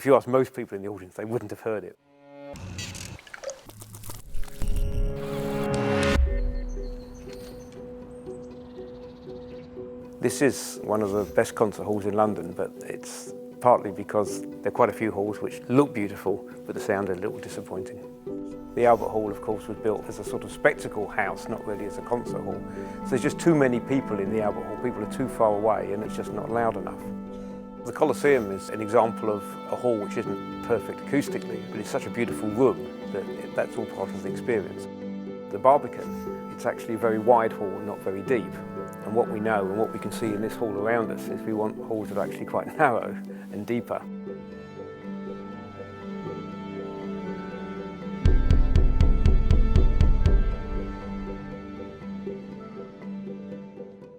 if you ask most people in the audience, they wouldn't have heard it. This is one of the best concert halls in London, but it's partly because there are quite a few halls which look beautiful, but the sound is a little disappointing. The Albert Hall, of course, was built as a sort of spectacle house, not really as a concert hall. So there's just too many people in the Albert Hall. People are too far away and it's just not loud enough. The Colosseum is an example of a hall which isn't perfect acoustically, but it's such a beautiful room that that's all part of the experience. The Barbican, it's actually a very wide hall, not very deep. And what we know and what we can see in this hall around us is we want halls that are actually quite narrow and deeper.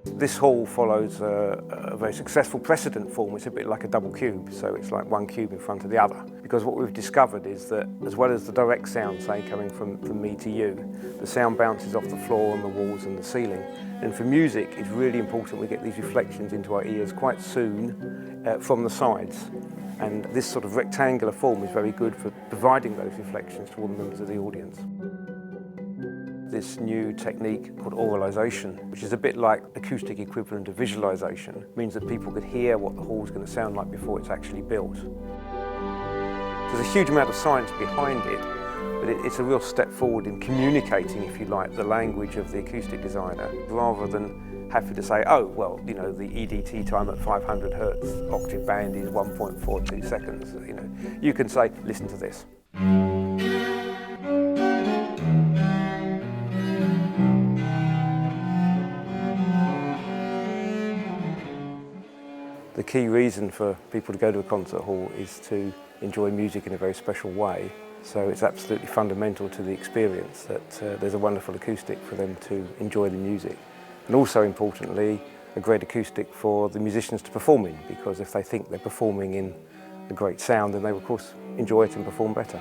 This hall follows a very successful precedent form. It's a bit like a double cube, so it's like one cube in front of the other. Because what we've discovered is that as well as the direct sound, say, coming from me to you, the sound bounces off the floor and the walls and the ceiling. And for music, it's really important we get these reflections into our ears quite soon from the sides. And this sort of rectangular form is very good for providing those reflections to all the members of the audience. This new technique called auralization, which is a bit like acoustic equivalent of visualization, means that people could hear what the hall's going to sound like before it's actually built. There's a huge amount of science behind it, but it's a real step forward in communicating, if you like, the language of the acoustic designer, rather than having to say, oh, well, you know, the EDT time at 500 hertz octave band is 1.42 seconds. You know, you can say, listen to this. The key reason for people to go to a concert hall is to enjoy music in a very special way. So it's absolutely fundamental to the experience that there's a wonderful acoustic for them to enjoy the music. And also importantly, a great acoustic for the musicians to perform in, because if they think they're performing in a great sound, then they will of course enjoy it and perform better.